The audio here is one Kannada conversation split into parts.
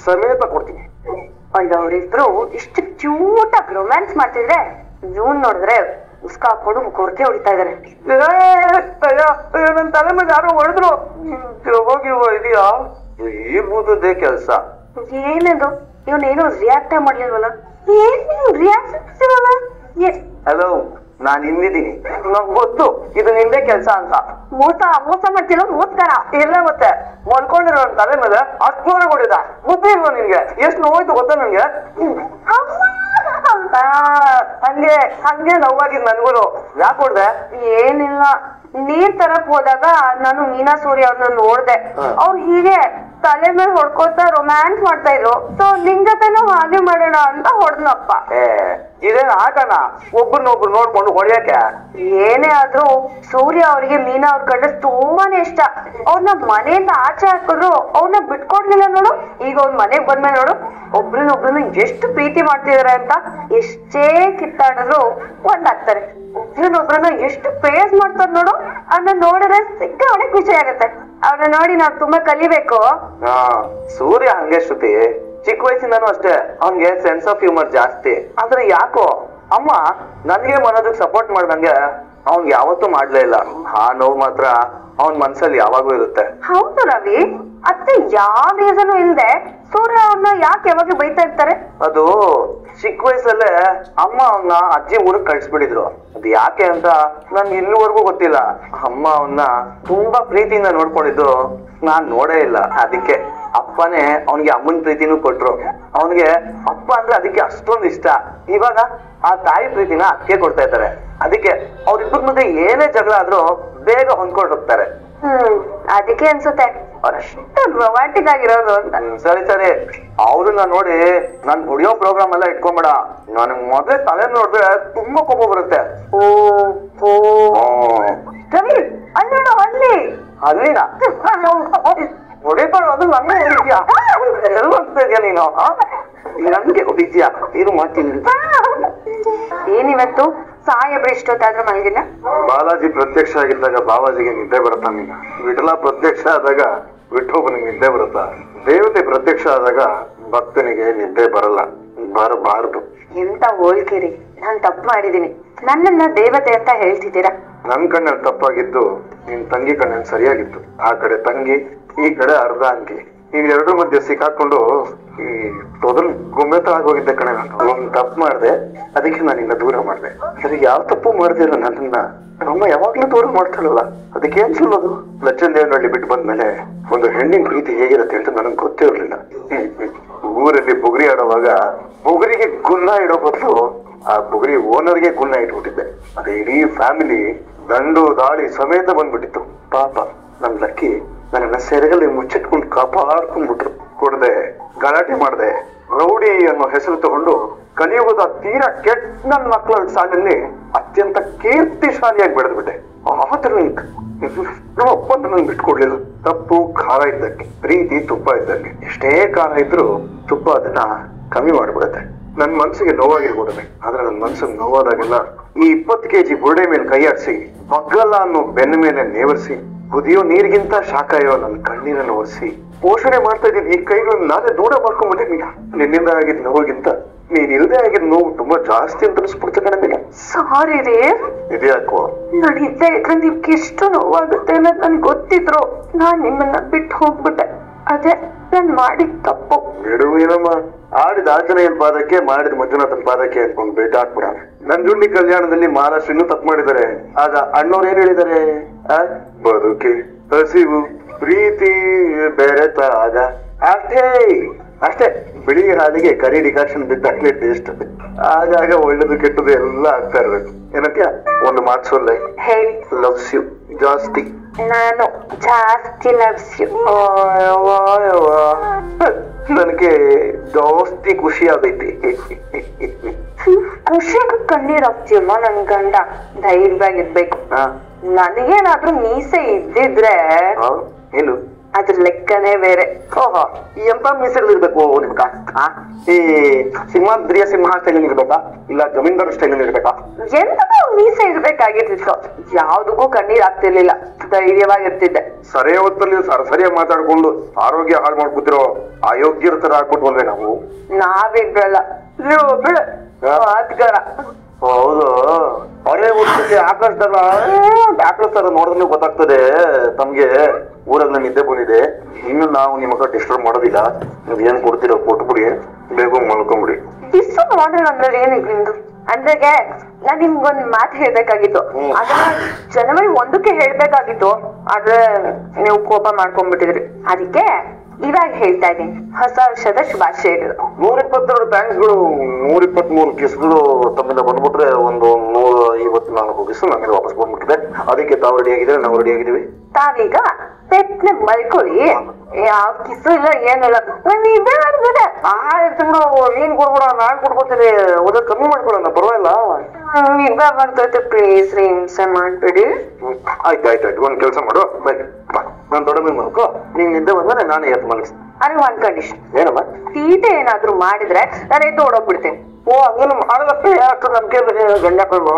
ಸಮೇತ ಕೊಡ್ತೀನಿ. ಅಯ್ಯೋ ಅವ್ರಿಬ್ರು ಇಷ್ಟು ಕ್ಯೂಟ್ ಆಗಿ ರೊಮ್ಯಾನ್ಸ್ ಮಾಡ್ತಿದ್ರೆ ಇವನ್ ನೋಡಿದ್ರೆ ಉಸ್ಕ ಹಾಕೊಂಡು ಕೊರಕೆ ಹೊಡಿತಾ ಇದಾರೆ. ನನ್ ತಲೆ ಮೇಲೆ ಯಾರೋ ಹೊಡೆದ್ರು. ಹೋಗಿ ಇದೆಯಾ ಈ ಬೂದದ್ದೇ ಕೆಲ್ಸ. ಏನದು ಇವನೇನು ರಿಯಾಕ್ಟ್ ಮಾಡ್ಲಿಲ್ವಲ್ಲ? ಏನ್ ರಿಯಾಕ್ಟ್? ಹಲೋ, ನಾನ್ ಹಿಂದಿದ್ದೀನಿ, ನಂಗೆ ಗೊತ್ತು ಇದು ನಿಂದೇ ಕೆಲ್ಸ ಅಂತ. ಮೋಸ ಮಾಡ್ತಿಲ್ಲ ಮೋಸ್ಕರ ಇಲ್ಲ ಮತ್ತೆ ಮಲ್ಕೊಂಡಿರೋ ತಲೆ ಮೇಲೆ ಅಷ್ಟು ದೂರ ಕೊಡಿದ ಬುದ್ಧಿ ಇಲ್ವಾ ನಿನ್ಗೆ? ಎಷ್ಟು ನೋಯ್ತು ಗೊತ್ತಾ ನನ್ಗೆ? ಹಂಗೆ ನೋವಾಗಿದ್ ನನ್ಗೂ. ಯಾಕೆ ಹೊಡ್ದೆ? ಏನಿಲ್ಲ, ನೀರ್ ತರಕ್ ಹೋದಾಗ ನಾನು ಮೀನಾ ಸೂರ್ಯ ಅವ್ರನ್ನ ನೋಡ್ದೆ. ಅವ್ರು ಹೀಗೆ ತಲೆ ಮೇಲೆ ಹೊಡ್ಕೋತಾ ರೊಮ್ಯಾನ್ಸ್ ಮಾಡ್ತಾ ಇದ್ರು. ಸೊ ನಿನ್ ಜೊತೆನೂ ಹಾಗೆ ಮಾಡೋಣ ಅಂತ ಹೊಡೆದ್ನಪ್ಪ. ಇದೇನ್ ಆಟನ ಒಬ್ರನ್ನೊಬ್ರು ನೋಡ್ಕೊಂಡು ಹೊಡೆಯಕ್ಕೆ? ಏನೇ ಆದ್ರೂ ಸೂರ್ಯ ಅವ್ರಿಗೆ ಮೀನಾ ಅವ್ರ ಕಂಡ್ರೆ ತುಂಬಾನೇ ಇಷ್ಟ. ಅವ್ರನ್ನ ಮನೆಯಿಂದ ಆಚೆ ಹಾಕಿದ್ರು ಅವ್ರನ್ನ ಬಿಟ್ಕೊಡ್ಲಿಲ್ಲ ನೋಡು. ಈಗ ಅವ್ರ ಮನೆಗ್ ಬಂದ್ಮೇಲೆ ನೋಡು ಒಬ್ರನ್ನೊಬ್ರನ್ನ ಎಷ್ಟು ಪ್ರೀತಿ ಮಾಡ್ತಿದಾರೆ ಅಂತ. ಎಷ್ಟೇ ಕಿತ್ತಾಡಿದ್ರು ಒಂದಾಗ್ತಾರೆ. ಒಬ್ರನ್ನೊಬ್ರನ್ನ ಎಷ್ಟು ಪ್ರೇಸ್ ಮಾಡ್ತಾರೆ ನೋಡು. ಅದನ್ನ ನೋಡಿದ್ರೆ ಸಿಕ್ಕಾಪಟ್ಟೆ ಖುಷಿ ಆಗತ್ತೆ. ಅವ್ರನ್ನ ನೋಡಿ ನಾವ್ ತುಂಬಾ ಕಲಿಬೇಕು. ಸೂರ್ಯ ಹಂಗೆ ಶ್ರುತಿ, ಚಿಕ್ಕ ವಯಸ್ಸಿಂದಾನು ಅಷ್ಟೇ ಅವ್ನ್ಗೆ ಸೆನ್ಸ್ ಆಫ್ ಹ್ಯೂಮರ್ ಜಾಸ್ತಿ. ಆದ್ರೆ ಯಾಕೋ ಅಮ್ಮ ನನ್ಗೆ ಮನೋದಕ್ ಸಪೋರ್ಟ್ ಮಾಡ್ದಂಗೆ ಅವ್ನ್ಗೆ ಯಾವತ್ತೂ ಮಾಡ್ಲೇ ಇಲ್ಲ. ಆ ನೋವು ಮಾತ್ರ ಅವನ್ ಮನ್ಸಲ್ಲಿ ಯಾವಾಗೂ ಇರುತ್ತೆ. ಹೌದು ರವಿ, ಅತ್ತೆ ಯಾವ ರೀಸನ್ ಇಲ್ದೆ ಸೂರ್ಯ ಅವ್ರನ್ನ ಯಾಕೆ ಯಾವಾಗ ಬೈತಾ ಇರ್ತಾರೆ? ಅದು ಚಿಕ್ಕ ವಯಸ್ಸಲ್ಲೇ ಅಮ್ಮ ಅವನ್ನ ಅಜ್ಜಿ ಊರಿಗೆ ಕಳ್ಸ್ಬಿಟ್ಟಿದ್ರು. ಅದು ಯಾಕೆ ಅಂತ ನನ್ಗೆ ಇಲ್ಲಿವರೆಗೂ ಗೊತ್ತಿಲ್ಲ. ಅಮ್ಮ ಅವನ್ನ ತುಂಬಾ ಪ್ರೀತಿಯಿಂದ ನೋಡ್ಕೊಂಡಿದ್ದು ನಾನ್ ನೋಡೇ ಇಲ್ಲ. ಅದಕ್ಕೆ ಅಪ್ಪನೇ ಅವನಿಗೆ ಅಮ್ಮನ ಪ್ರೀತಿನೂ ಕೊಟ್ರು. ಅವನಿಗೆ ಅಪ್ಪ ಅಂದ್ರೆ ಅದಕ್ಕೆ ಅಷ್ಟೊಂದು ಇಷ್ಟ. ಇವಾಗ ಆ ತಾಯಿ ಪ್ರೀತಿನ ಅಕ್ಕೆ ಕೊಡ್ತಾ ಇದ್ದಾರೆ. ಅದಕ್ಕೆ ಅವ್ರಿಬ್ಬರ ಮಧ್ಯೆ ಏನೇ ಜಗಳ ಆದ್ರೂ ಬೇಗ ಹೊಂದ್ಕೊಂಡು ಹೋಗ್ತಾರೆ. ಅದಕ್ಕೆ ಅನ್ಸುತ್ತೆ ಅಷ್ಟು ರೊಮ್ಯಾಂಟಿಕ್ ಆಗಿರೋದು ಅಂತ. ಸರಿ ಅವ್ರನ್ನ ನೋಡಿ ನಾನ್ ಹೊಡಿಯೋ ಪ್ರೋಗ್ರಾಮ್ ಎಲ್ಲ ಇಟ್ಕೊಂಬೇಡ. ನನಗ್ ಮೊದ್ಲೇ ತಲೆ ನೋಡಿದ್ರೆ ತುಂಬಾ ಕೋಪ ಬರುತ್ತೆ. ರವಿ ಅಲ್ಲಿ ನೋಡು, ಅಲ್ಲಿನ ಹೊಡಿಕೊಂಡು ಅದು ನನ್ಗೆ ಹೊಡಿದ್ಯಾ? ಎಲ್ಲ ಹೋಗ್ತಾ ಇದೆಯಾ ನೀನು? ನನ್ಗೆ ಹೊಡಿದ್ಯಾ? ಏನು ಮಾಡ್ತೀನಿ? ಏನಿವತ್ತು ಸಾಹೇಬ್ರ ಇಷ್ಟೊತ್ತಾದ್ರೂ ಮಲಗಿಲ್ಲ? ಬಾಲಾಜಿ ಪ್ರತ್ಯಕ್ಷ ಆಗಿದ್ದಾಗ ಬಾಬಾಜಿಗೆ ನಿದ್ದೆ ಬರುತ್ತಾ? ನೀನು ವಿಠಲ ಪ್ರತ್ಯಕ್ಷ ಆದಾಗ ವಿಠೋಬನಿಗೆ ನಿದ್ದೆ ಬರುತ್ತಾ? ದೇವತೆ ಪ್ರತ್ಯಕ್ಷ ಆದಾಗ ಭಕ್ತನಿಗೆ ನಿದ್ದೆ ಬರಬಾರದು. ಎಂತ ಹೋಳ್ಕಿರಿ, ನಾನ್ ತಪ್ಪು ಮಾಡಿದೀನಿ. ನನ್ನನ್ನ ದೇವತೆ ಅಂತ ಹೇಳ್ತಿದ್ದೀರಾ? ನನ್ ಕಣ್ಣಲ್ಲಿ ತಪ್ಪಾಗಿದ್ದು ನಿನ್ ತಂಗಿ ಕಣ್ಣಲ್ಲಿ ಸರಿಯಾಗಿತ್ತು. ಆ ಕಡೆ ತಂಗಿ, ಈ ಕಡೆ ಅರ್ಧ ಅಂಗಿ. ಈಗ ಎರಡರ ಮಧ್ಯೆ ಸಿಕ್ಕಾಕೊಂಡು ಈ ತೊದಲ್ ಗುಮ್ಮೆತ ಆಗೋಗಿದ್ದೆ ಕಣೆ. ನಾನು ಒಂದ್ ತಪ್ಪು ಮಾಡಿದೆ, ಅದಕ್ಕೆ ನಾನಿನ್ನ ದೂರ ಮಾಡಿದೆ. ಸರಿ, ಯಾವ ತಪ್ಪು ಮಾಡ್ದಿರ ನನ್ನನ್ನ ಅಮ್ಮ ಯಾವಾಗ್ಲೂ ದೂರ ಮಾಡ್ತಾಳಲ್ಲ, ಅದಕ್ಕೆ ಏನ್ ಸುಳ್ಳೋದು? ಲಚ್ಚಂದೇವನಹಳ್ಳಿ ಬಿಟ್ಟು ಬಂದ್ಮೇಲೆ ಒಂದು ಹೆಣ್ಣಿನ ಪ್ರೀತಿ ಹೇಗಿರುತ್ತೆ ಅಂತ ನನಗೆ ಗೊತ್ತೇ ಇರ್ಲಿಲ್ಲ. ಊರಲ್ಲಿ ಬುಗುರಿ ಆಡೋವಾಗ ಬುಗುರಿಗೆ ಗುನ್ನ ಇಡೋ ಬದಲು ಆ ಬುಗುರಿ ಓನರ್ಗೆ ಗುನ್ನ ಇಟ್ಬಿಟ್ಟಿದ್ದೆ. ಅದೇ ಇಡೀ ಫ್ಯಾಮಿಲಿ ದಂಡು ದಾಳಿ ಸಮೇತ ಬಂದ್ಬಿಟ್ಟಿತ್ತು. ಪಾಪ ನನ್ ಲಕ್ಕಿ ನನ್ನ ಸೆರೆಗಲ್ಲಿ ಮುಚ್ಚಿಟ್ಕೊಂಡು ಕಾಪಾಡ್ಕೊಂಡ್ಬಿಟ್ರು. ಕೊಡದೆ, ಗಲಾಟೆ ಮಾಡದೆ, ರೌಡಿ ಅನ್ನೋ ಹೆಸರು ತಗೊಂಡು ಕಲಿಯುಗದ ತೀರಾ ಕೆಟ್ಟ ನನ್ನ ಮಕ್ಕಳ ಸಾಲಿನಲ್ಲಿ ಅತ್ಯಂತ ಕೀರ್ತಿಶಾಲಿಯಾಗಿ ಬೆಳೆದ್ಬಿಟ್ಟೆ. ಆತರ ನಮ್ಮಪ್ಪ ನನಗೆ ಬಿಟ್ಕೊಡ್ಲಿಲ್ಲ. ತಪ್ಪು ಖಾರ ಇದ್ದಕ್ಕೆ, ಪ್ರೀತಿ ತುಪ್ಪ ಇದ್ದಂಗೆ. ಎಷ್ಟೇ ಖಾರ ಇದ್ರು ತುಪ್ಪ ಅದನ್ನ ಕಮ್ಮಿ ಮಾಡ್ಬಿಡುತ್ತೆ. ನನ್ ಮನ್ಸಿಗೆ ನೋವಾಗಿರ್ಬೋದನೆ, ಆದ್ರೆ ನನ್ ಮನ್ಸಿಗೆ ನೋವಾದಾಗೆಲ್ಲ ಈ 20 kg ಬುರುಡೆ ಮೇಲೆ ಕೈ ಆಡಿಸಿ, ಮಗ್ಗಲ್ಲ ಅನ್ನೋ ಬೆನ್ನ ಮೇಲೆ ನೇವರಿಸಿ, ಕುದಿಯೋ ನೀರಿಗಿಂತ ಶಾಖಾಯೋ ನನ್ನ ಕಣ್ಣೀರನ್ನು ಒರೆಸಿ ಪೋಷಣೆ ಮಾಡ್ತಾ ಇದ್ದೀನಿ. ಈ ಕೈಗಳನ್ನ ನಾನೇ ದೂರ ಮಾಡ್ಕೊಂಡ್ಬಿಟ್ಟಿನಿ. ನಿನ್ನಿಂದ ಆಗಿದ್ ನೋವಿಗಿಂತ ನೀನ್ ಇಲ್ದೇ ಆಗಿದ್ ನೋವು ತುಂಬಾ ಜಾಸ್ತಿ ಅಂತ ಅನಿಸ್ಬಿಡ್ತ ಕಣಮಿಲ್ಲ. ಸಾರಿ ರೇ, ಇದ್ಯಾಕೋ? ನಾನು ಇದ್ದೇ ಇದ್ರೆ ನಿಮ್ಗೆ ಎಷ್ಟು ನೋವಾಗುತ್ತೆ ಅನ್ನೋದು ನನ್ಗೆ ಗೊತ್ತಿದ್ರು ನಾನ್ ನಿಮ್ಮನ್ನ ಬಿಟ್ಟು ಹೋಗ್ಬಿಟ್ಟೆ. ಅದೇ ನಾನ್ ಮಾಡಿದ ತಪ್ಪು. ಬಿಡುವೇನಮ್ಮ, ಆಡಿದ ಆಂಜನೇಯನ ಪಾದಕ್ಕೆ ಮಾಡಿದ ಮಂಜುನಾಥನ ಪಾದಕ್ಕೆ ಅನ್ಕೊಂಡು ಬೇಟ ಹಾಕ್ಬಿಡ. ನಂಜುಂಡಿ ಕಲ್ಯಾಣದಲ್ಲಿ ಮಹಾರಾಷ್ಟ್ರ ಇನ್ನೂ ತಪ್ಪು ಮಾಡಿದ್ದಾರೆ. ಆಗ ಅಣ್ಣವ್ರು ಏನ್ ಹೇಳಿದ್ದಾರೆ? ಬದುಕಿ ಹಸಿವು ಪ್ರೀತಿ ಬೆರೆತಾಗ ಅಷ್ಟೇ ಬಿಳಿ ಹಾಲಿಗೆ ಕರಿ ಡಿಕಾಕ್ಷನ್ ಬಿದ್ದಾಗ್ಲೇ ಟೇಸ್ಟ್. ಆಗಾಗ ಒಳ್ಳೇದು ಕೆಟ್ಟದು ಎಲ್ಲ ಆಗ್ತಾ ಇರ್ಬೇಕು. ಏನಂತ್ಯ? ಒಂದು ಮಾತು ಸೊಲ್ಲೆ, ಹೇಳಿ. ಲವ್ಸ್ ಯು ಜಾಸ್ತಿ. ನಾನು ಜಾಸ್ತಿ ಲವ್ಸ್ ಯು. ನನಗೆ ಜಾಸ್ತಿ ಖುಷಿ ಆಗೈತಿ. ಖುಷಿಗೂ ಕಣ್ಣೀರ್ ಹಾಕ್ತೀಯಮ್ಮ ನನ್ ಗಂಡ. ಧೈರ್ಯವಾಗಿರ್ಬೇಕು. ನನಗೇನಾದ್ರೂ ಮೀಸೆ ಇದ್ದಿದ್ರೆ ಏನು ಅದ್ರ ಲೆಕ್ಕನೇ ಬೇರೆ. ಓಹೋ, ಎಂತ ಮೀಸೆಗಳಿರ್ಬೇಕು ನಿಮ್ಗ? ಈ ಸಿಂಹಾದ್ರಿಯ ಸಿಂಹ ಸ್ಟೈಲ್ ಇರ್ಬೇಕಾ ಇಲ್ಲ ಜಮೀನ್ದಾರ್ ಸ್ಟೈಲ್ ಇರ್ಬೇಕಾ? ಎಂತದೋ ಮೀಸೆ ಇರ್ಬೇಕಾಗಿರ್ತಿತ್ತು. ಯಾವ್ದಕ್ಕೂ ಕಣ್ಣೀರ್ ಆಗ್ತಿರ್ಲಿಲ್ಲ, ಧೈರ್ಯವಾಗಿರ್ತಿದ್ದೆ. ಸರಿಯ ಹೊತ್ತಲ್ಲಿ ಸರಿಯಾಗಿ ಮಾತಾಡ್ಕೊಂಡು ಆರೋಗ್ಯ ಹಾಳು ಮಾಡ್ಕೊತಿರೋ ಅಯೋಗ್ಯರ ತರ ಆಗ್ಬಿಟ್ವಲ್ವೇ ನಾವು? ನಾವಿಬ್ರಲ್ಲ, ಮಾತ್ಗಾರ. ಹೌದು, ಅವರೇ ಹುಟ್ಟಿಸಿ ಆಕಾಶದಾಗ ತರ ನೋಡಿದ್ರೆ ಗೊತ್ತಾಗ್ತದೆ ತಮ್ಗೆ ಊರಾಗ ನಿದ್ದೆ ಬಂದಿದೆ. ಇನ್ನು ನಾವು ನಿಮಗ ಡಿಸ್ಟರ್ಬ್ ಮಾಡೋದಿಲ್ಲ. ನೀವ್ ಏನ್ ಕೊಡ್ತೀರೋ ಕೊಟ್ಬಿಡಿ, ಬೇಗ ಮಲ್ಕೊಂಬಿಡಿ. ಡಿಸ್ಟರ್ಬ್ ಮಾಡೋಣ ಅಂದ್ರೆ ಏನಿದೆ ನಿಮ್ದು? ಅಂದ್ರೆಗೆ ನಾನ್ ನಿಮ್ಗೊಂದ್ ಮಾತು ಹೇಳ್ಬೇಕಾಗಿತ್ತು. ಅದನ್ನ ಜನವರಿ 1ಕ್ಕೆ ಹೇಳ್ಬೇಕಾಗಿತ್ತು, ಆದ್ರೆ ನೀವು ಕೋಪ ಮಾಡ್ಕೊಂಡ್ಬಿಟ್ಟಿದ್ರಿ. ಅದಕ್ಕೆ ಇವಾಗ ಹೇಳ್ತಾ ಇದ್ದೀನಿ, ಹೊಸ ವರ್ಷದ ಶುಭಾಶಯಗಳು. 122 ಥ್ಯಾಂಕ್ಸ್ಗಳು. 123 ಕಿಸ್ಗಳು ತಮ್ಮಿಂದ ಬಂದ್ಬಿಟ್ರೆ ಒಂದು 154 ಕಿಸ್ ನಮಗೆ ವಾಪಸ್ ಬಂದ್ಬಿಟ್ಟಿದೆ. ಅದಕ್ಕೆ ತಾವು ರೆಡಿ ಆಗಿದ್ರೆ ನಾವು ರೆಡಿ ಆಗಿದ್ದೀವಿ. ತಾವೀಗ ಪೆಟ್ನೆ ಮಲ್ಕೊಳ್ಳಿ, ಯಾವ ಕಿಸ್ಸು ಇಲ್ಲ ಏನಿಲ್ಲ. ಇದೇ ಆಗ್ತದೆ. ನೀನ್ ಕೊಡ್ಬಿಡ, ನಾನ್ ಕೊಡ್ಬೋತೀನಿ. ಓದೋದ್ ಕಮ್ಮಿ ಮಾಡ್ಕೊಡೋಣ, ಪರವಾಗಿಲ್ಲ. ನಿದ್ದೆ ಬರ್ತೈತೆ, ಪ್ಲೀಸ್ ರೀ, ಹಿಂಸೆ ಮಾಡ್ಬೇಡಿ. ಆಯ್ತು ಒಂದ್ ಕೆಲಸ ಮಾಡು, ಬೈ ಬಾ. ನಾನ್ ದೊಡ್ಡ ಮೀನ್ ಮಲ್ಕೋ, ನೀನ್ ನಿದ್ದೆ ಬಂದ್ರೆ ನಾನೇ ಎತ್ತು ಮಲಗಿಸ್ತೀನಿ. ಅದೇ ಒಂದ್ ಕಂಡೀಷನ್. ಏನಮ್ಮ? ತೀಟೆ ಏನಾದ್ರು ಮಾಡಿದ್ರೆ ನಾನು ಎದ್ದು ಓಡೋಗ್ಬಿಡ್ತೇನೆ. ಓ, ಹಂಗೆಲ್ಲ ಮಾಡಲಪ್ಪ. ಅಷ್ಟು ನಂಬಿಕೆ ಗಂಡ ಹಾಕೊಂಡು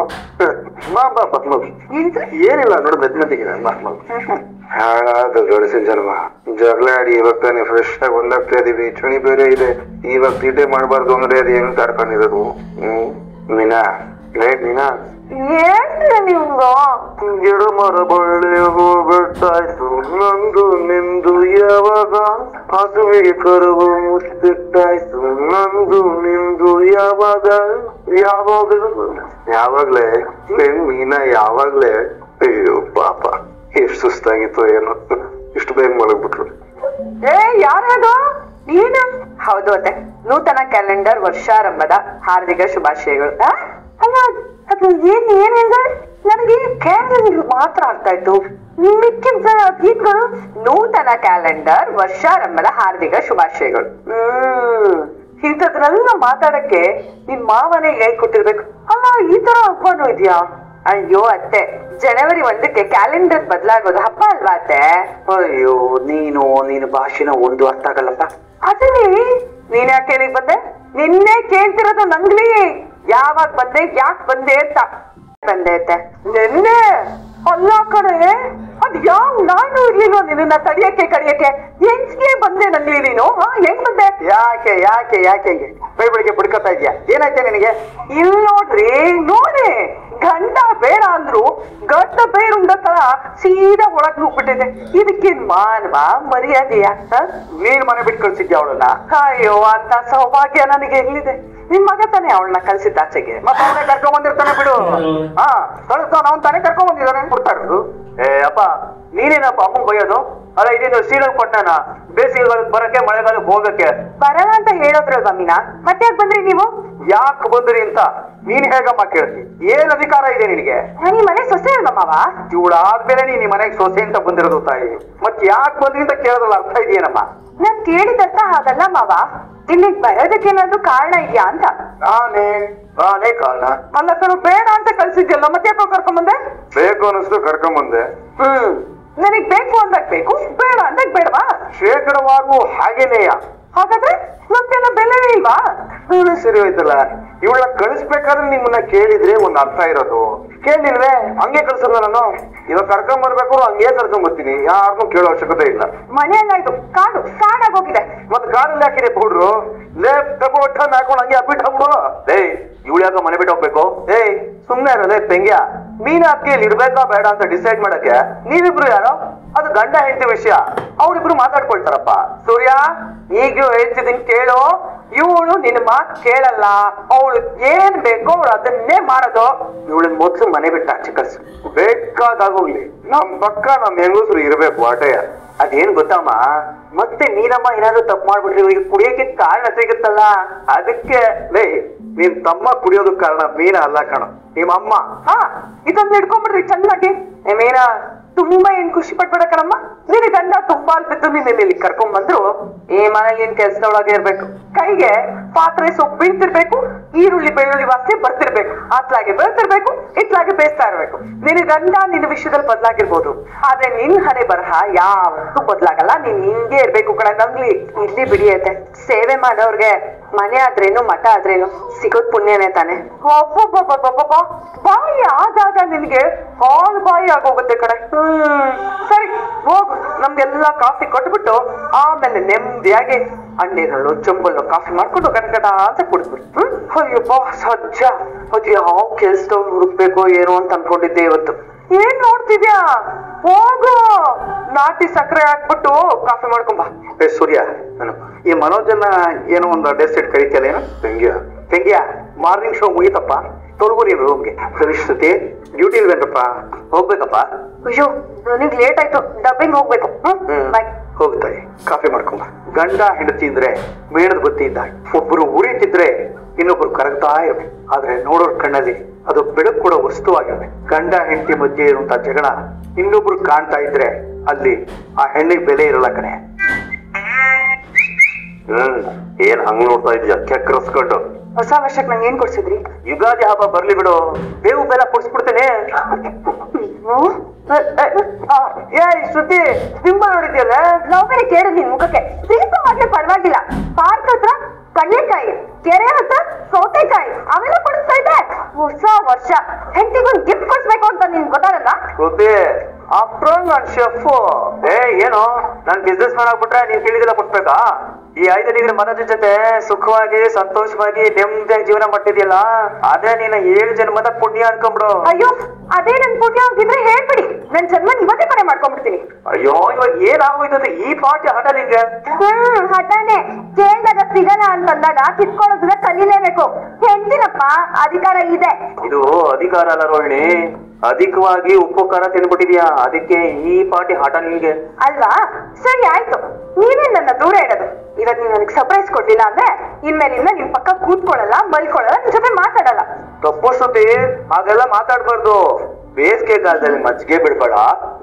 ಬಾ ಬಾ ಬಾ. ಏನಿಲ್ಲ ನೋಡು, ಮೆದ್ಮೆತ್ತಿಗೆ ಹಾಳಾದ ಜೋಡಿಸಿನ ಜನ್ಮ. ಜಗಳ ಆಡಿ ಇವಾಗ ತಾನೇ ಫ್ರೆಶ್ ಆಗಿ ಒಂದಾಗ್ತಾ ಇದೀವಿ. ಚಳಿ ಬೇರೆ ಇದೆ. ಇವಾಗ ತೀಟೆ ಮಾಡ್ಬಾರ್ದು ಅಂದ್ರೆ ಅದು ಹೆಂಗ್ ತಡ್ಕೊಂಡಿರೋದು? ಮೀನಾ, ಲೇಟ್ ಮೀನಾ, ಏನ್ರಿ ನಿಮ್ದು? ಗಿಡ ಮರ ಬಳ್ಳಿ ಹೋಗ್ಬಿಟ್ಟಾಯ್ತು ನಂದು ನಿಂದು. ಯಾವಾಗ ಹಸುವಿಗೆ ಕರುವು ಮುತ್ತಿಟ್ಟಾಯ್ತು ನಂದು ನಿಂದು. ಯಾವಾಗ್ಲೇ ಮೀನಾ, ಯಾವಾಗ್ಲೇ. ಅಯ್ಯೋ ಪಾಪ, ಎಷ್ಟು ಸುಸ್ತಾಗಿತ್ತು ಏನೋ, ಇಷ್ಟು ಬೇಗ ಮಲಗ್ಬಿಟ್ರು. ಯಾರದು? ನೀನು? ಹೌದು, ಅತ್ತೆ. ನೂತನ ಕ್ಯಾಲೆಂಡರ್ ವರ್ಷಾರಂಭದ ಹಾರ್ದಿಕ ಶುಭಾಶಯಗಳು. ಅಲ್ಲ, ಅದು ಏನ್ ಹೇಳಿದೆ? ನನಗೆ ಕ್ಯಾಲೆಂಡರ್ ಮಾತ್ರ ಆಗ್ತಾ ಇತ್ತು. ಮಿಕ್ಕಿದ ಗೀತ್ಗಳು ನೂತನ ಕ್ಯಾಲೆಂಡರ್ ವರ್ಷಾರಂಭದ ಹಾರ್ದಿಕ ಶುಭಾಶಯಗಳು. ಇಂಥದ್ನೆಲ್ಲ ಮಾತಾಡಕ್ಕೆ ನಿನ್ ಮಾವನೇ ಹೇಳ್ಕೊಟ್ಟಿರ್ಬೇಕು. ಅಲ್ಲ, ಈ ತರ ಹಬ್ಬನೂ ಇದೆಯಾ? ಅಯ್ಯೋ ಅತ್ತೆ, ಜನವರಿ 1ಕ್ಕೆ ಕ್ಯಾಲೆಂಡರ್ ಬದಲಾಗೋದು ಹಬ್ಬ ಅಲ್ವಾ ಅತ್ತೆ? ಅಯ್ಯೋ, ನೀನು ಭಾಷೆನ ಒಂದು ಅರ್ಥ ಆಗಲ್ಲಪ್ಪ. ಅದೇ ನೀನ್ ಯಾಕೆ ಇಲ್ಲಿಗೆ ಬಂದೆ? ನಿನ್ನೆ ಕೇಳ್ತಿರೋದು ನಂಗ್ಲಿ. ಯಾವಾಗ ಬಂದೆ, ಯಾಕೆ ಬಂದೆ ಅಂತ. ಬಂದೆ ಅತ್ತೆ ನಿನ್ನೆ. ಅಲ್ಲ ಕಡೆ, ಅದ್ ನಾನು ಇರ್ಲಿಲ್ವ ನಿನ್ನ ತಡಿಯಕ್ಕೆ ಕಡಿಯಕ್ಕೆ? ಹೆಂಗೆ ಬಂದೆ ನಂಗ್ಲಿ ನೀನು? ಹೆಂಗ್ ಬಂದೆ? ಯಾಕೆ ಬೆಳಿಗ್ಗೆ ಬಿಡ್ಕೊತಾ ಇದ್ಯಾ? ಏನಾಯ್ತೆ ನಿನಗೆ? ಇಲ್ಲಿ ನೋಡಿ, ಗಂಡ ಬೇಡ ಅಂದ್ರು ಗಂಡ ಬೇರುಂಡ ತರ ಸೀದಾ ಒಳಗ್ ಹೋಗ್ಬಿಟ್ಟಿದೆ. ಇದಕ್ಕೇನ್ ಮಾನವ ಮರ್ಯಾದೆಯ? ನೀನ್ ಮನೆ ಬಿಟ್ಟು ಕಳ್ಸಿದ್ಯಾ ಅವಳನ್ನ? ಅಯ್ಯೋ, ಅಂತ ಸೌಭಾಗ್ಯ ನನಗೆ ಎಲ್ಲಿದೆ? ನಿನ್ ಮಗ ತಾನೆ ಅವಳನ್ನ ಕಳ್ಸಿದ್ದ ಆಚೆಗೆ. ಮತ್ತೆ ಅವನೇ ಕರ್ಕೊಂಡ್ ಬಂದಿರ್ತಾನೆ ಬಿಡು. ಕಳಿಸ್ತಾನ, ಅವ್ನ್ ತಾನೇ ಕರ್ಕೊಂಡ್ ಬಂದಿದ್ದಾನೆ. ಕೊಡ್ತಾ ಇರೋದು. ಅಪ್ಪ, ನೀನೇನಪ್ಪ ಅಮ್ಮಂಗ್ ಬೈಯೋದು? ಅಲ್ಲ, ಇದೇನು ಶ್ರೀರಂಗಪಟ್ಟಣ ಬೇಸಿಗೆಗಾಲಕ್ಕೆ ಬರಕ್ಕೆ ಮಳೆಗಾಲಕ್ಕೆ ಹೋಗಕ್ಕೆ? ಬರಲ್ಲ ಅಂತ ಹೇಳೋದ್ರಲ್ವಾ ಮೀನಾ? ಮತ್ತೆ ಯಾಕೆ ಬಂದ್ರಿ ನೀವು? ಯಾಕೆ ಬಂದ್ರಿ ಅಂತ ನೀನ್ ಹೇಗಮ್ಮ ಕೇಳ್ತಿ? ಏನ್ ಅಧಿಕಾರ ಇದೆ ನಿನಗೆ? ಈ ಮನೆ ಸೊಸೆ ಅಲ್ವಾ ಮಾವ? ಇವಳಾದ್ಮೇಲೆ ನೀನ್ ಮನೆಗೆ ಸೊಸೆ ಅಂತ ಬಂದಿರೋದು ತಾಯಿ. ಮತ್ ಯಾಕೆ ಬಂದ್ರಿ ಅಂತ ಕೇಳೋದ್ರಲ್ಲಿ ಅರ್ಥ ಇದೆಯೇನಮ್ಮ? ನಾನ್ ಕೇಳಿದರ್ಥ ಹಾಗಲ್ಲ ಮಾವ. ಇಲ್ಲಿಗೆ ಬರೋದಕ್ಕೆ ಏನಾದ್ರು ಕಾರಣ ಇದೆಯಾ ಅಂತ. ನಾನೇ ಕಾರಣ. ಅಲ್ಲ ಕಣು, ಬೇಡ ಅಂತ ಕಳ್ಸಿದ್ಯಲ್ಲ, ಮತ್ತೆ ಯಾಕೋ ಕರ್ಕೊಂಬಂದೆ? ಬೇಕು ಅನ್ನಿಸ್ತು ಕರ್ಕೊಂಬಂದೆ. ನನಗ್ ಬೇಕು ಅಂದಾಗ ಬೇಕು, ಬೇಡ ಅಂದಾಗ ಬೇಡವಾ? ಶೇಕಡವಾಗೂ ಹಾಗೇನೆಯ. ಹಾಗಾದ್ರೆ ಮತ್ತೆಲ್ಲ ಬೆಲೆ ಇಲ್ವಾ? ಸರಿ ಹೋಯ್ತಲ್ಲ. ಇವಳ ಕಳಿಸ್ಬೇಕಾದ್ರೆ ನಿಮ್ಮನ್ನ ಕೇಳಿದ್ರೆ ಒಂದ್ ಅರ್ಥ ಇರೋದು. ಕೇಳಿಲ್ವೇ? ಹಂಗೆ ಕಳ್ಸಲ್ಲ ನಾನು. ಇವಾಗ ಕರ್ಕೊಂಡ್ ಬರ್ಬೇಕು, ಹಂಗೆ ಕರ್ಕೊಂಡ್ ಬರ್ತೀನಿ. ಯಾರನ್ನೂ ಕೇಳೋ ಅವಶ್ಯಕತೆ ಇಲ್ಲ. ಮನೆಯಲ್ಲ ಇದು ಕಾಡಾಗೋಗಿದೆ. ಮತ್ ಕಾಡಲ್ಲಿ ಹಾಕಿದೆ ಪೌಡ್ರು. ಲೇಪ್ ಹಾಕೊಂಡು ಹಂಗೆ ಅಪ್ಪಿಟ್ಟು ಹಾಕ್ಬಿಡು. ಇವಳು ಯಾಕ ಮನೆ ಬಿಟ್ಟು ಹೋಗ್ಬೇಕು? ಸುಮ್ನೆ ಇರೋದೇ ಪೆಂಗ್ಯ. ಮೀನ ಅಕ್ಕಿಯಲ್ಲಿ ಇರ್ಬೇಕಾ ಬೇಡ ಅಂತ ಡಿಸೈಡ್ ಮಾಡಕ್ಕೆ ನೀವಿಬ್ರು ಯಾರೋ? ಅದು ಗಂಡ ಹೆಂಡತಿ ವಿಷಯ. ಅವ್ರಿಬ್ರು ಮಾತಾಡ್ಕೊಳ್ತಾರಪ್ಪ. ಸೂರ್ಯ, ಈಗ್ಲೂ ಹೇಳ್ತಿದ್ದೀನಿ ಕೇಳು. ಇವಳು ನಿನ್ನ ಮಾತು ಕೇಳಲ್ಲ. ಅವಳು ಏನ್ ಬೇಕೋ ಅವಳು ಅದನ್ನೇ ಮಾಡೋದು. ಇವಳನ್ನ ಮೊದ್ಲು ಮನೆ ಬಿಟ್ಟು ಆಚೆ ಕಳ್ಸು. ಬೇಕಾದಾಗೋಗ್ಲಿ, ನಮ್ ಪಕ್ಕ ನಮ್ ಹೆಂಗಸರು ಇರ್ಬೇಕು ಆಟೆಯ. ಅದೇನ್ ಗೊತ್ತಮ್ಮ, ಮತ್ತೆ ನೀನಮ್ಮ ಏನಾದ್ರು ತಪ್ಪು ಮಾಡ್ಬಿಟ್ರಿ ಈಗ ಕುಡಿಯಕ್ಕೆ ಕಾರಣ ಸಿಗುತ್ತಲ್ಲ, ಅದಕ್ಕೆ. ನೀನ್ ತಮ್ಮ ಕುಡಿಯೋದಕ್ ಕಾರಣ ಮೀನ ಅಲ್ಲ ಕಣ, ನಿಮ್ಮಮ್ಮ. ಇದನ್ನ ಹಿಡ್ಕೊಂಡ್ಬಿಡ್ರಿ ಚೆನ್ನಾಗಿ. ಮೀನಾ, ತುಂಬಾ ಏನ್ ಖುಷಿ ಪಟ್ಬೇಡ ಕಣಮ್ಮ. ನಿನ್ ಗಂಡ ತುಂಬಾ ಬಿದ್ದು ನಿನ್ನ ಇಲ್ಲಿ ಕರ್ಕೊಂಡ್ ಬಂದ್ರು ಈ ಮನೇಲಿ ಏನ್ ಕೆಲ್ಸದೊಳಗೆ ಇರ್ಬೇಕು. ಕೈಗೆ ಪಾತ್ರೆ ಸೊಪ್ಪು ಬೀಳ್ತಿರ್ಬೇಕು, ಈರುಳ್ಳಿ ಬೆಳ್ಳುಳ್ಳಿ ವಾಸನೆ ಬರ್ತಿರ್ಬೇಕು, ಅತ್ಲಾಗೆ ಬೆಳ್ತಿರ್ಬೇಕು, ಇತ್ಲಾಗೆ ಬೇಯಿಸ್ತಾ ಇರ್ಬೇಕು. ನಿನ್ನ ಗಂಡ ನಿನ್ನ ವಿಷಯದಲ್ಲಿ ಬದಲಾಗಿರ್ಬೋದು, ಆದ್ರೆ ನಿನ್ ಹಣೆ ಬರಹ ಯಾವತ್ತೂ ಬದಲಾಗಲ್ಲ. ನೀನ್ ಹಿಂಗೆ ಇರ್ಬೇಕು ಕಣ ನಂಗ್ಲಿ. ಇಲ್ಲಿ ಬಿಡಿಯತ್ತೆ, ಸೇವೆ ಮಾಡೋರ್ಗೆ ಮನೆ ಆದ್ರೇನು ಮಠ ಆದ್ರೇನು ಸಿಗೋದ್ ಪುಣ್ಯನೇ ತಾನೆ. ಒಬ್ಬೊಬ್ಬೊಬ್ಬೊಬ್ಬೊಬ್ಬ ಬಾಯಿ ಆದಾಗ ನಿನ್ಗೆ ಹಾಲು ಬಾಯಿ ಆಗೋಗುತ್ತೆ ಕಡೆ. ಸರಿ ಹೋಗು, ನಮ್ಗೆಲ್ಲಾ ಕಾಫಿ ಕೊಟ್ಬಿಟ್ಟು ಆಮೇಲೆ ನೆಮ್ಮದಿಯಾಗಿ ಅಣ್ಣೀರಲ್ಲೋ ಚಂಬಲ್ಲೋ ಕಾಫಿ ಮಾಡ್ಕೊಂಡು ಗಡಗಡ ಅಂತ ಕುಡಿದ್ಬಿಟ್ಟು. ಅಯ್ಯಪ್ಪ ಸಜ್ಜ, ಅದು ಯಾವ ಕೆಲ್ಸದವ್ರು ಹುಡುಕ್ಬೇಕೋ ಏನೋ ಅಂತ ಅನ್ಕೊಂಡಿದ್ದೆ ಇವತ್ತು. ಏನ್ ನೋಡ್ತಿದ್ಯಾ, ಹೋಗು ನಾಟಿ ಸಕ್ಕರೆ ಹಾಕ್ಬಿಟ್ಟು ಕಾಫಿ ಮಾಡ್ಕೊಂಬ. ಸೂರ್ಯ, ನಾನು ಈ ಮನೋಜನ್ನ ಏನೋ ಒಂದು ಡೆಸ್ ಇಟ್ ಕರೀತಿಯಲ್ಲ, ಏನು ತೆಂಗಿಯ ಮಾರ್ನಿಂಗ್ ಶೋ ಮುಗಿತಪ್ಪ, ತೊಳಗು ನೀನು ರೂಮ್ಗೆ. ಸರಿಶ್ರುತಿ ಡ್ಯೂಟಿ ಇಲ್ವೇನ್ರಪ್ಪ? ಹೋಗ್ಬೇಕಪ್ಪ. ಅಯ್ಯೋ ನನಗ್ ಲೇಟ್ ಆಯ್ತು, ಡಬ್ಬಿಂಗ್ ಹೋಗ್ಬೇಕು. ಬಾಯ್. ಹೋಗ್ತಾರೆ, ಕಾಫಿ ಮಾಡ್ಕೊಂಬ. ಗಂಡ ಹೆಂಡತಿ ಇದ್ರೆ ಮೇಣದ ಬತ್ತಿ ಇದ್ದ, ಒಬ್ಬರು ಉರಿತಿದ್ರೆ ಇನ್ನೊಬ್ರು ಕರಗ್ತಾ ಇರ್ಬೇಕು. ಆದ್ರೆ ನೋಡೋರ್ ಕಣ್ಣಲ್ಲಿ ಅದು ಬೆಳಕು ಕೂಡ ವಸ್ತುವಾಗಿರ್ಬೇಕು. ಗಂಡ ಹೆಂಡತಿ ಮಧ್ಯೆ ಇರುವಂತ ಜಗಳ ಇನ್ನೊಬ್ರು ಕಾಣ್ತಾ ಇದ್ರೆ ಅಲ್ಲಿ ಆ ಹೆಣ್ಣಿಗೆ ಬೆಲೆ ಇರಲ್ಲ ಕಣೆ. ಏನ್ ಹಂಗ್ ನೋಡ್ತಾ ಇದ್ಯಾ ಕೆಕ್ಕರಸ್ಕೊಂಡು? ಹೊಸ ವರ್ಷಕ್ಕೆ ನಂಗೆ ಏನ್ ಕೊಡ್ಸಿದ್ರಿ? ಯುಗಾದಿ ಹಬ್ಬ ಬರ್ಲಿ ಬಿಡು, ಬೇವು ಬೆಲ್ಲ ಕೊಡ್ಸ್ಬಿಡ್ತೇನೆ. ಏ ಶ್ರುತಿ, ಬಿಂಬ ನೋಡಿದ್ಯಲ್ಲ? ಲವ್ ಬೇರೆ ಕೇಳು ನಿನ್ ಮುಖಕ್ಕೆ. ದೀಪವಾಗ್ಲೇ ಪರವಾಗಿಲ್ಲ, ಪಾರ್ಕ್ ಹತ್ರ ಕಡ್ಲೆಕಾಯಿ, ಕೆರೆ ಹತ್ರ ಸೌತೆಕಾಯಿ ಅವೆಲ್ಲ ಕೊಡಿಸ್ತಾ ಇದ್ದೆ. ಹೊಸ ವರ್ಷ ಹೆಂಡತಿಗೊಂದು ಗಿಫ್ಟ್ ಕೊಡ್ಸ್ಬೇಕು ಅಂತ ನಿನ್ ಗೊತ್ತಾಗಲ್ಲ? ಶ್ರುತಿ, ಆಫ್ಟರ್ ಆಲ್ ನಾನ್ ಶೆಫ್. ಏನು ನಾನ್ ಬಿಸ್ನೆಸ್ ಮ್ಯಾನ್ ಆಗ್ಬಿಟ್ರೆ ನೀನ್ ಕೇಳಿದೆಲ್ಲ ಕೊಟ್ಬೇಕಾ? ಈ 5 ಡಿಗ್ರಿ ಮನೋಜನ್ ಜೊತೆ ಸುಖವಾಗಿ ಸಂತೋಷವಾಗಿ ನೆಮ್ಮದಿಯಾಗಿ ಜೀವನ ಮಾಡ್ತಿದ್ಯಲ್ಲ, ಅದೇ ನೀನ 7 ಜನ್ಮದ ಪುಣ್ಯ ಅನ್ಕೊಂಬಿಡು. ಅಯ್ಯೋ ಅದೇ ನನ್ ಪುಣ್ಯ ಆಗಿದ್ರೆ ಹೇಳ್ಬಿಡಿ, ನನ್ ಜನ್ಮ ಇವತ್ತೇ ಕರೆ ಮಾಡ್ಕೊಂಡ್ಬಿಡ್ತೀನಿ. ಅಯ್ಯೋ ಇವಾಗ ಏನಾಗೋಯ್ತದೆ ಈ ಪಾರ್ಟಿ ಹಠ ನಿಂಗೆ? ಹಠಾನೆ ಕೇಳಿದಾಗ ಸಿಗಲ್ಲ ಅಂತಂದಾಗ ಕಿತ್ಕೊಳ್ಳೋದನ್ನ ಕಲೀಲೇಬೇಕು. ಹೆಂಡ್ತಿನಪ್ಪ, ಅಧಿಕಾರ ಇದೆ. ಇದು ಅಧಿಕಾರ ಅಲ್ಲ ರೋಹಿಣಿ, ಅಧಿಕವಾಗಿ ಉಪ್ಪು ಖಾರ ತಿನ್ಬಿಟ್ಟಿದ್ಯಾ, ಅದಕ್ಕೆ ಈ ಪಾರ್ಟಿ ಹಠ ನಿನ್ಗೆ ಅಲ್ವಾ? ಸರಿ ಆಯ್ತು, ನೀವೇ ನನ್ನ ದೂರ ಇಡೋದು. ಇವತ್ ನೀವ್ ನನಗೆ ಸರ್ಪ್ರೈಸ್ ಕೊಡ್ಲಿಲ್ಲ ಅಂದ್ರೆ ಇನ್ಮೇಲಿಂದ ನಿಮ್ ಪಕ್ಕ ಕೂತ್ಕೊಳ್ಳಲ್ಲ, ಮಲ್ಕೊಳ್ಳಲ್ಲ, ನಿಮ್ ಜೊತೆ ಮಾತಾಡಲ್ಲ. ತಪ್ಪು ಶ್ರುತಿ, ಹಾಗೆಲ್ಲ ಮಾತಾಡ್ಬಾರ್ದು. ಬೇಸಿಗೆ ಕಾಲದಲ್ಲಿ ಮಜ್ಜಿಗೆ ಬಿಡ್ಬೇಡ,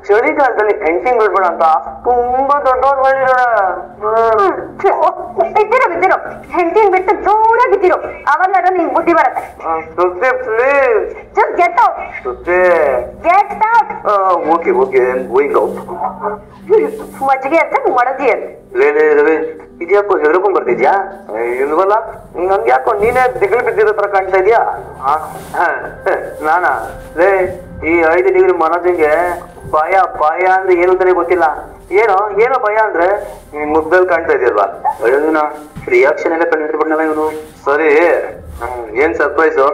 ಚಳಿಗಾಲದಲ್ಲಿ ಹೆಂಡತಿ ಬಿಡ್ಬೇಡ ಅಂತ ತುಂಬಾ ದೊಡ್ಡವ್ರು ಹೇಳಿರೋಣ. ಬಿದ್ದಿರೋ ಹೆಂಡತಿನ್ ಬಿಟ್ಟು ದೂರಾಗಿದ್ದಿರೋ, ಅವಾಗ ನಿನ್ ಬುದ್ಧಿ ಬರುತ್ತೆ. Shruti please. Just get out. Shruti get out. Okay okay, going out. ಮಜ್ಜಿಗೆ ಅಂತ ಮಡದಿ ಅಂತ. ರವಿ, ಇದ್ಯಾಕೋ ಹೆದರ್ಕೊಂಡ್ ಬರ್ತಿದ್ಯಾ? ಇಲ್ವಲ್ಲ, ನನ್ಗೆ ಯಾಕೋ ನೀನೇ ದಿಗ್ಲು ಬಿದ್ದಿರೋ ತರ ಕಾಣ್ತಾ ಇದ್ಯಾ? ನಾನಾ? ಲೇ, ಈ 5 ಡಿಗ್ರಿ ಮನೋಜಂಗೆ ಭಯ ಭಯ ಅಂದ್ರೆ ಏನು ಅಂತಾನೆ ಗೊತ್ತಿಲ್ಲ. ಏನೋ ಭಯ ಅಂದ್ರೆ ನಿನ್ ಮುಗ್ದಲ್ಲಿ ಕಾಣ್ತಾ ಇದೆಯಲ್ವಾ, ಅಯ್ಯೋನ ರಿಯಾಕ್ಷನ್ ಎಲ್ಲ ಕಂಡಿಡ್ಬಿಡ್ನಲ್ಲ ಇವನು. ಸರಿ, ಏನ್ ಸರ್ಪ್ರೈಸು?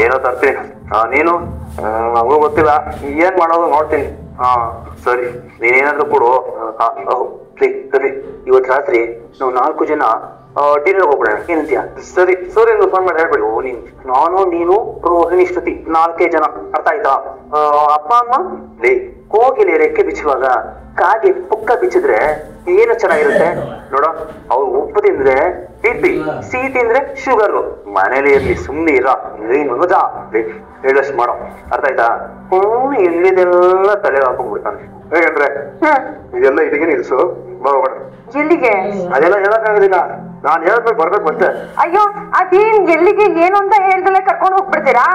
ಏನೋ ತರ್ತೀನಿ. ನೀನು? ನಮಗೂ ಗೊತ್ತಿಲ್ಲ, ಏನ್ ಮಾಡೋದು ನೋಡ್ತೀನಿ. ಸರಿ, ನೀನೇನಾದ್ರೂ ಕೊಡು. ಸರಿ, ಇವತ್ತು ರಾತ್ರಿ ನಾವು 4 ಜನ ಡಿನ್ನರ್ ಹೋಗ್ಬಿಡೋಣ, ಏನಂತೀಯ? ಸರಿ, ಸೂರ್ಯನ್ ಫೋನ್ ಮಾಡಿ ಹೇಳ್ಬೇಡಿ. ನಾನು, ನೀನು, ರೋಹಿಣಿ, ಶ್ರುತಿ 4 ಜನ, ಅರ್ಥ ಆಯ್ತಾ? ಅಪ್ಪ ಅಮ್ಮ? ಲೇ, ಕೋಗಿಲೆ ರೆಕ್ಕೆ ಬಿಚ್ಚುವಾಗ ಕಾಗೆ ಪುಕ್ಕ ಬಿಚ್ಚಿದ್ರೆ ಏನು ಚೆನ್ನಾಗಿರುತ್ತೆ ನೋಡೋ. ಅವ್ರು ಉಪ್ಪು ತಿಂದ್ರೆ BP, ಸಿಹಿ ತಿಂದ್ರೆ ಶುಗರ್. ಮನೇಲಿ ಇರ್ಲಿ, ಸುಮ್ನೆ ಇರ. ನೀನು ಹೇಳಷ್ಟು ಮಾಡೋ, ಅರ್ಥ ಆಯ್ತಾ? ಇಲ್ಲಿದೆಲ್ಲ ತಲೆ ಹಾಕೊಂಡ್ಬಿಡ್ತಾನೆ. ಹೇಗಂದ್ರೆ ಇದೆಲ್ಲ ಇದಿಗೆ ನಿಲ್ಸು, ಹೋಗೋಣ. ಎಲ್ಲಿಗೆ? ಅದೆಲ್ಲ ಹೇಳಕ್ಕಾಗೋದಿಲ್ಲ, ನಾನ್ ಹೇಳ್ಬೇಕು ಬರ್ಬೇಕು ಅಷ್ಟೇ. ಅಯ್ಯೋ ಅದೇನ್ ಎಲ್ಲಿಗೆ ಏನು ಅಂತ ಹೇಳ್ದಲ್ಲೇ ಕರ್ಕೊಂಡು ಹೋಗ್ಬಿಡ್ತೀರಾ?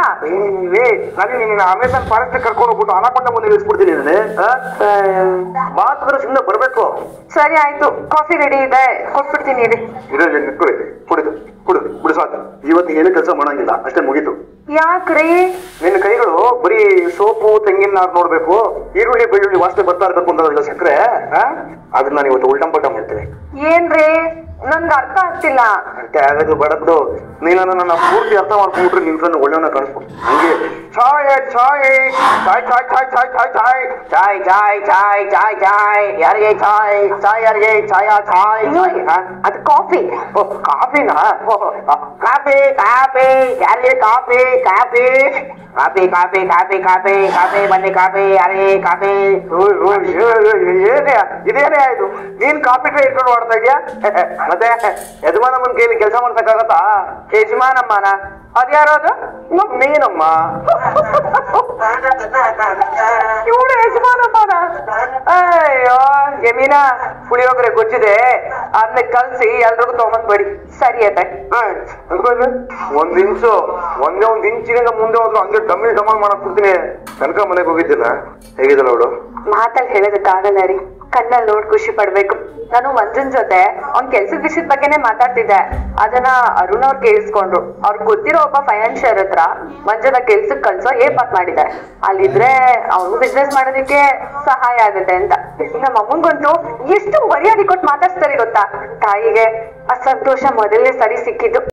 ನಾನು ನಿನ್ನ ಅಮೆಝಾನ್ ಫಾರೆಸ್ಟ್ ಕರ್ಕೊಂಡು ಹೋಗ್ಬಿಟ್ಟು ಅನಾಕೊಂಡ ಮುಂದೆ ನಿಲ್ಸ್ಬಿಡ್ತೀನಿ. ಮಾತ್ರ ಸುಮ್ಮನೆ ಬರ್ಬೇಕು. ಸರಿ ಆಯ್ತು, ಕಾಫಿ ರೆಡಿ ಇದೆ, ಕೊಟ್ಬಿಡ್ತೀನಿ. ಕುಡಿದು ಸಾಕು. ಇವತ್ತು ಏನು ಕೆಲಸ ಮಾಡಂಗಿಲ್ಲ, ಅಷ್ಟೇ ಮುಗೀತು. ಯಾಕ್ರಿ? ನಿನ್ನ ಕೈಗಳು ಬರೀ ಸೋಪು ತೆಂಗಿನ ನಾರು ನೋಡ್ಬೇಕು, ಈರುಳ್ಳಿ ಬೆಳ್ಳುಳ್ಳಿ ವಾಸನೆ ಬರ್ತಾ ಇರ್ಬೇಕು ಅಂತ ಸಕ್ಕರೆ, ಅದನ್ನ ನಾನು ಇವತ್ತು ಉಲ್ಟಂಪಟ ಮಾಡ್ತೇನೆ. ಏನ್ರಿ ನನ್ಗೆ ಅರ್ಥ ಆಗ್ತಿಲ್ಲ. ಅಷ್ಟೇ ಆಗೋದು ಬಡದ್ದು. ನೀನನ್ನು ನನ್ನ ಪೂರ್ತಿ ಅರ್ಥ ಮಾಡ್ಕೊಂಡ್ಬಿಟ್ರೆ ನಿನ್ ಒಳ್ಳೆಯವನ್ನ ಕಾಣಿಸ್ಬೋದು. ಹಂಗೆ ಚಾಯ್ ಚಾಯ್ ಚಾಯ್ ಚಾಯ್ ಚಾಯ್ ಚಾಯ್ ಚಾಯ್ ಚಾಯ್ ಚಾಯ್ ಚಾಯ್ ಚಾಯ್ ಚಾಯ್ ಯಾರಿಗೆ ಚಾಯ್ ಚಾಯ್ ಯಾರಿಗೆ ಚಾಯ ಚಾಯ್. ಅದು ಕಾಫಿ. ಕಾಫಿನಾ? ಕಾಫಿ ಕಾಫಿ ಯಾರಿಗೆ coffee coffee coffee coffee coffee coffee coffee ಬನ್ನಿ ಕಾಫಿ ಯಾರಿಗೆ ಕಾಫಿ. ಏನೇ ಇದೇನೇ ಆಯ್ತು? ನೀನ್ ಕಾಫಿ ಟ್ರೈ ಇಟ್ಕೊಂಡು ಮಾಡ್ತಾ ಇದ್ಯಾ? ಮತ್ತೆ ಯಜಮಾನಮ್ಮನ ಕೈಲಿ ಕೆಲಸ ಮಾಡ್ಸಕ್ಕಾಗತ್ತಾ? ಯಜಮಾನಮ್ಮನ ಅದ್ಯಾರೋದು? ನೀನಮ್ಮ. ಇವಳು ಯಜಮಾನಮ್ಮನ? ಅಯ್ಯೋ ಯಮೀನಾ, ಪುಳಿಯೋಗರೆ ಗೊಜ್ಜಿದೆ, ಅದನ್ನ ಕಲ್ಸಿ ಎಲ್ರಿಗೂ ತಗೊಂಬಂದ್ಬೇಡಿ. ಸರಿ ಅತ್ತೆ. ಒಂದ್ ಇಂಚಿನಿಂದ ಮುಂದೆ ಹೋದ್ರು ಹಂಗೆ ಡಮಲ್ ಮಾಡಕ್ ಕೊಡ್ತೀನಿ. ಕನಕ ಮನೆಗೆ ಹೋಗಿದ್ದಿಲ್ಲ, ಹೇಗಿದ್ದಲ್ಲ ಅವಳು? ಮಾತಲ್ಲಿ ಹೇಳೋದಕ್ಕಾಗಲ್ಲ ರೀ, ಕಣ್ಣಲ್ಲಿ ನೋಡ್ ಖುಷಿ ಪಡ್ಬೇಕು. ನಾನು ಮಂಜುನ್ ಜೊತೆ ಅವ್ನ್ ಕೆಲ್ಸದ ವಿಷಯದ ಬಗ್ಗೆನೆ ಮಾತಾಡ್ತಿದ್ದೆ. ಅದನ್ನ ಅರುಣ್ ಅವ್ರು ಕೇಳಿಸ್ಕೊಂಡ್ರು. ಅವ್ರಿಗೆ ಗೊತ್ತಿರೋ ಒಬ್ಬ ಫೈನಾನ್ಷಿಯರ್ ಹತ್ರ ಮಂಜುನ ಕೆಲ್ಸಕ್ಕೆ ಕಳ್ಸೋ ಏರ್ಪಾಟ್ ಮಾಡಿದ್ದಾರೆ. ಅಲ್ಲಿದ್ರೆ ಅವ್ನು ಬಿಸ್ನೆಸ್ ಮಾಡೋದಕ್ಕೆ ಸಹಾಯ ಆಗುತ್ತೆ ಅಂತ. ನಮ್ಮ ಅಮ್ಮಂಗಂತೂ ಎಷ್ಟು ಮರ್ಯಾದೆ ಕೊಟ್ಟು ಮಾತಾಡ್ಸ್ತಾರೆ ಗೊತ್ತಾ. ತಾಯಿಗೆ ಆ ಸಂತೋಷ ಮೊದಲನೇ ಸರಿ ಸಿಕ್ಕಿದ್ದು.